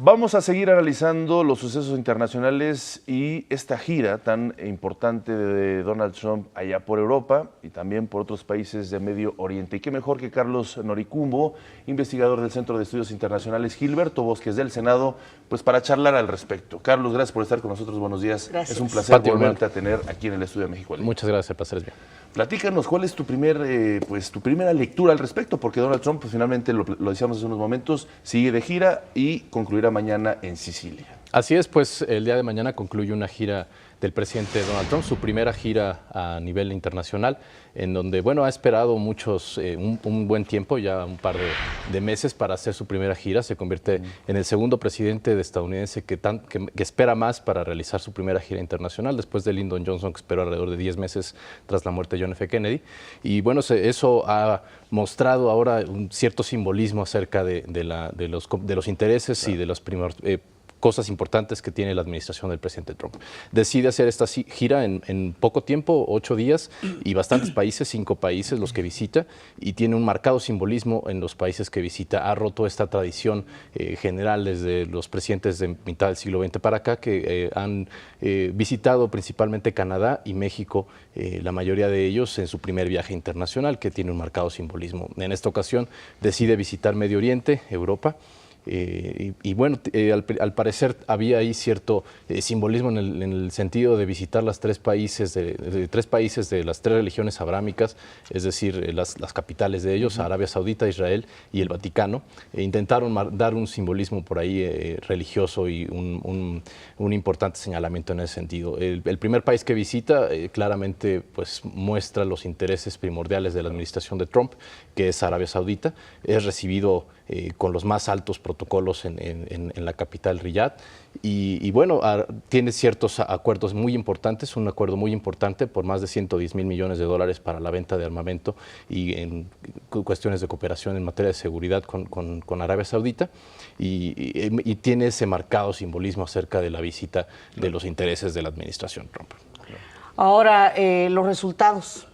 Vamos a seguir analizando los sucesos internacionales y esta gira tan importante de Donald Trump allá por Europa y también por otros países de Medio Oriente. Y qué mejor que Carlos Noricumbo, investigador del Centro de Estudios Internacionales Gilberto Bosques del Senado, pues para charlar al respecto. Carlos, gracias por estar con nosotros. Buenos días. Gracias. Es un placer volverte a tener aquí en el Estudio de México. Muchas gracias, el placer es mío. Platícanos, ¿cuál es tu primera lectura al respecto? Porque Donald Trump, pues, finalmente, lo decíamos hace unos momentos, sigue de gira y concluirá mañana en Sicilia. Así es, pues el día de mañana concluye una gira del presidente Donald Trump, su primera gira a nivel internacional, en donde, bueno, ha esperado un buen tiempo, ya un par de meses para hacer su primera gira. Se convierte en el segundo presidente estadounidense que espera más para realizar su primera gira internacional, después de Lyndon Johnson, que esperó alrededor de 10 meses tras la muerte de John F. Kennedy. Y bueno, eso ha mostrado ahora un cierto simbolismo acerca de los intereses, claro, y de los cosas importantes que tiene la administración del presidente Trump. Decide hacer esta gira en poco tiempo, 8 días, y bastantes países, 5 países los que visita, y tiene un marcado simbolismo en los países que visita. Ha roto esta tradición general desde los presidentes de mitad del siglo XX para acá, que han visitado principalmente Canadá y México, la mayoría de ellos en su primer viaje internacional, que tiene un marcado simbolismo. En esta ocasión decide visitar Medio Oriente, Europa. Bueno, al parecer había ahí cierto simbolismo en el sentido de visitar los 3 países de las 3 religiones abrámicas, es decir, las capitales de ellos, Arabia Saudita, Israel y el Vaticano. Intentaron dar un simbolismo por ahí religioso y un importante señalamiento en ese sentido. El primer país que visita claramente pues muestra los intereses primordiales de la administración de Trump, que es Arabia Saudita. Es recibido con los más altos protocolos en la capital Riyadh y bueno, tiene ciertos acuerdos muy importantes, un acuerdo muy importante por más de 110 mil millones de dólares para la venta de armamento y en cuestiones de cooperación en materia de seguridad con Arabia Saudita y tiene ese marcado simbolismo acerca de la visita de los intereses de la administración Trump. Ahora, los resultados.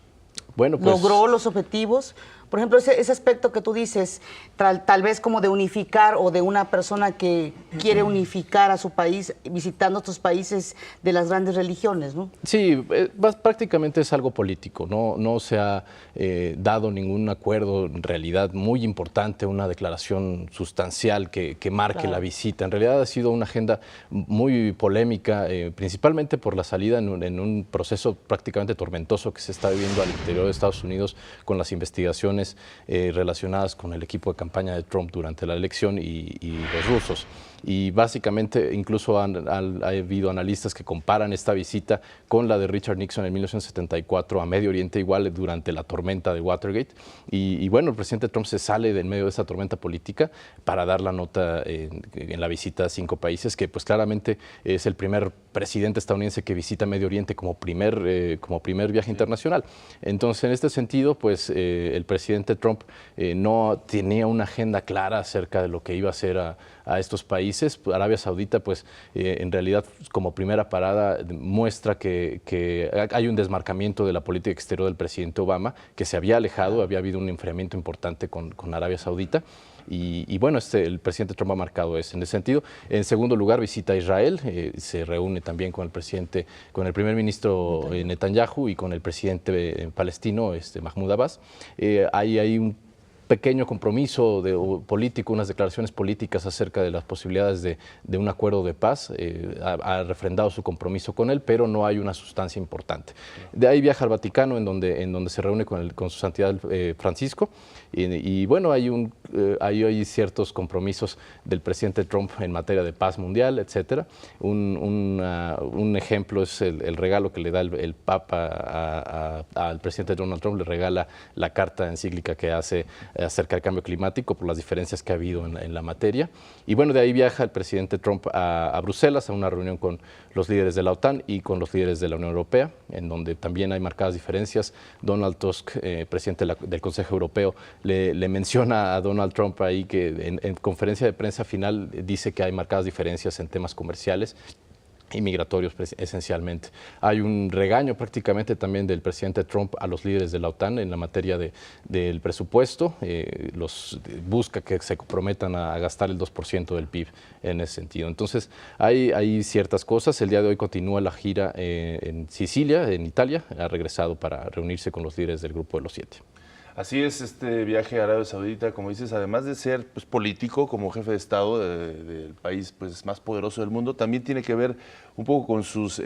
Bueno, pues, ¿logró los objetivos? Por ejemplo, ese aspecto que tú dices, tal vez como de unificar o de una persona que quiere unificar a su país visitando estos países de las grandes religiones, ¿no? Sí, prácticamente es algo político, no se ha dado ningún acuerdo en realidad muy importante, una declaración sustancial que marque la visita. En realidad ha sido una agenda muy polémica, principalmente por la salida en un proceso prácticamente tormentoso que se está viviendo al interior de Estados Unidos con las investigaciones relacionadas con el equipo de campaña de Trump durante la elección y los rusos. Y básicamente incluso ha habido analistas que comparan esta visita con la de Richard Nixon en 1974 a Medio Oriente, igual durante la tormenta de Watergate. Y bueno, el presidente Trump se sale en medio de esa tormenta política para dar la nota en la visita a 5 países, que pues claramente es el primer presidente estadounidense que visita Medio Oriente como primer viaje internacional. Entonces, en este sentido, pues el presidente Trump no tenía una agenda clara acerca de lo que iba a hacer a estos países. Arabia Saudita, pues en realidad como primera parada muestra que hay un desmarcamiento de la política exterior del presidente Obama, que se había alejado, había habido un enfriamiento importante con Arabia Saudita. Y bueno, el presidente Trump ha marcado eso en ese sentido. En segundo lugar, visita a Israel, se reúne también con el primer ministro Netanyahu y con el presidente palestino, Mahmoud Abbas. Hay un pequeño compromiso político, unas declaraciones políticas acerca de las posibilidades de un acuerdo de paz. Ha refrendado su compromiso con él, pero no hay una sustancia importante. De ahí viaja al Vaticano, en donde se reúne con su santidad Francisco. Y bueno, hay ciertos compromisos del presidente Trump en materia de paz mundial, etcétera. Un ejemplo es el regalo que le da el Papa al presidente Donald Trump. Le regala la carta encíclica que hace acerca del cambio climático por las diferencias que ha habido en la materia. Y bueno, de ahí viaja el presidente Trump a Bruselas a una reunión con los líderes de la OTAN y con los líderes de la Unión Europea, en donde también hay marcadas diferencias. Donald Tusk, presidente del Consejo Europeo, le menciona a Donald Trump ahí que en conferencia de prensa final dice que hay marcadas diferencias en temas comerciales. y migratorios esencialmente. Hay un regaño prácticamente también del presidente Trump a los líderes de la OTAN en la materia del presupuesto. Busca que se comprometan a gastar el 2% del PIB en ese sentido. Entonces, hay ciertas cosas. El día de hoy continúa la gira en Sicilia, en Italia. Ha regresado para reunirse con los líderes del Grupo de los 7. Así es, este viaje a Arabia Saudita, como dices, además de ser pues, político, como jefe de Estado del país pues, más poderoso del mundo, también tiene que ver un poco con sus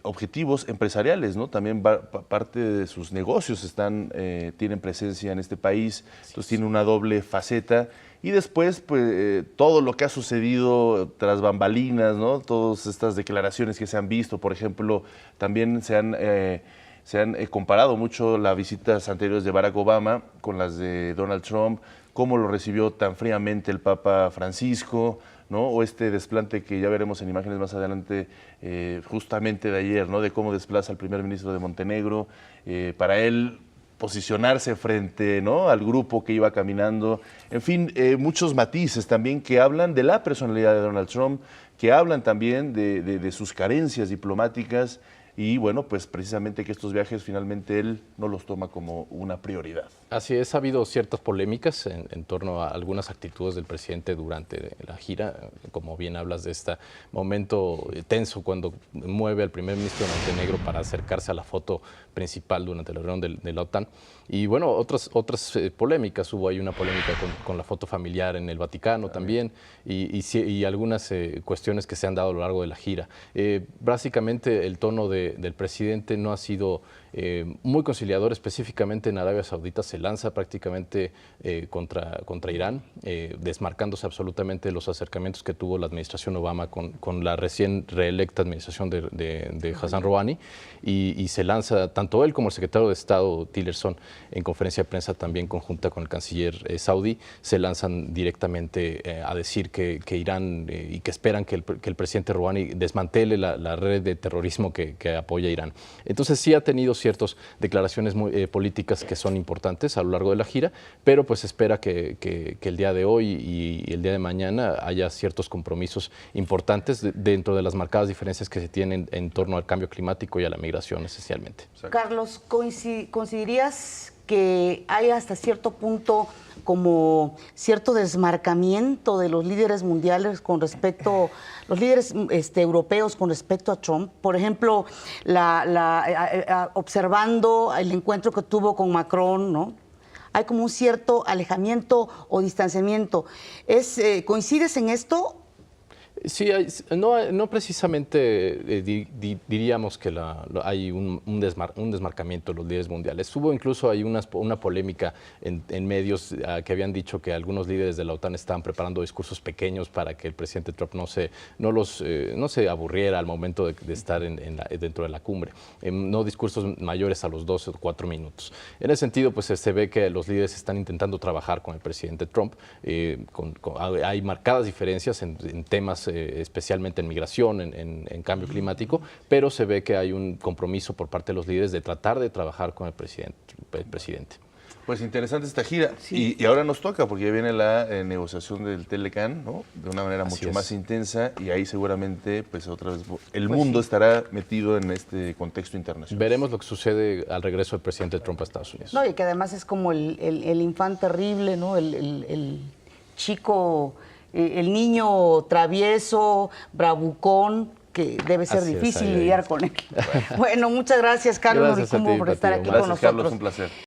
objetivos empresariales, ¿no? También parte de sus negocios tienen presencia en este país, entonces tiene una doble faceta. Y después, pues, todo lo que ha sucedido tras bambalinas, ¿no? Todas estas declaraciones que se han visto, por ejemplo, también se han comparado mucho las visitas anteriores de Barack Obama con las de Donald Trump, cómo lo recibió tan fríamente el Papa Francisco, ¿no? O este desplante que ya veremos en imágenes más adelante, justamente de ayer, ¿no? De cómo desplaza al primer ministro de Montenegro, para él posicionarse frente, ¿no? Al grupo que iba caminando. En fin, muchos matices también que hablan de la personalidad de Donald Trump, que hablan también de sus carencias diplomáticas. Y bueno, pues precisamente que estos viajes finalmente él no los toma como una prioridad. Así es, ha habido ciertas polémicas en torno a algunas actitudes del presidente durante la gira, como bien hablas de este momento tenso cuando mueve al primer ministro de Montenegro para acercarse a la foto principal durante la reunión de la OTAN. Y bueno, otras polémicas, hubo ahí una polémica con la foto familiar en el Vaticano también, y algunas cuestiones que se han dado a lo largo de la gira. Básicamente el tono del presidente no ha sido muy conciliador, específicamente en Arabia Saudita se lanza prácticamente contra Irán, desmarcándose absolutamente de los acercamientos que tuvo la administración Obama con la recién reelecta administración de Hassan Rouhani, y se lanza tanto él como el secretario de Estado Tillerson en conferencia de prensa también conjunta con el canciller saudí, se lanzan directamente a decir que Irán y que esperan que el presidente Rouhani desmantele la red de terrorismo que apoya a Irán. Entonces sí ha tenido ciertas declaraciones políticas que son importantes a lo largo de la gira, pero pues espera que el día de hoy y el día de mañana haya ciertos compromisos importantes dentro de las marcadas diferencias que se tienen en torno al cambio climático y a la migración esencialmente. Carlos, ¿considerarías que hay hasta cierto punto como cierto desmarcamiento de los líderes mundiales con respecto, los líderes europeos con respecto a Trump? Por ejemplo, observando el encuentro que tuvo con Macron, ¿no? Hay como un cierto alejamiento o distanciamiento. ¿Coincides en esto? Sí, no precisamente diríamos que hay un desmarcamiento de los líderes mundiales. Hubo incluso hay una polémica en medios que habían dicho que algunos líderes de la OTAN estaban preparando discursos pequeños para que el presidente Trump no se aburriera al momento de estar dentro de la cumbre. No discursos mayores a los 12 o 4 minutos. En ese sentido, pues se ve que los líderes están intentando trabajar con el presidente Trump. Hay marcadas diferencias en temas especialmente en migración, en cambio climático, pero se ve que hay un compromiso por parte de los líderes de tratar de trabajar con el presidente. Pues interesante esta gira. Sí. Y ahora nos toca, porque ya viene la negociación del Telecán, ¿no? De una manera mucho más intensa, y ahí seguramente pues otra vez el mundo estará metido en este contexto internacional. Veremos lo que sucede al regreso del presidente Trump a Estados Unidos. No, y que además es como el infante terrible, ¿no? El chico, el niño travieso, bravucón, que debe ser difícil lidiar con él. Bueno, muchas gracias, Carlos Noricumbo, por estar aquí con nosotros. Gracias, Carlos, un placer.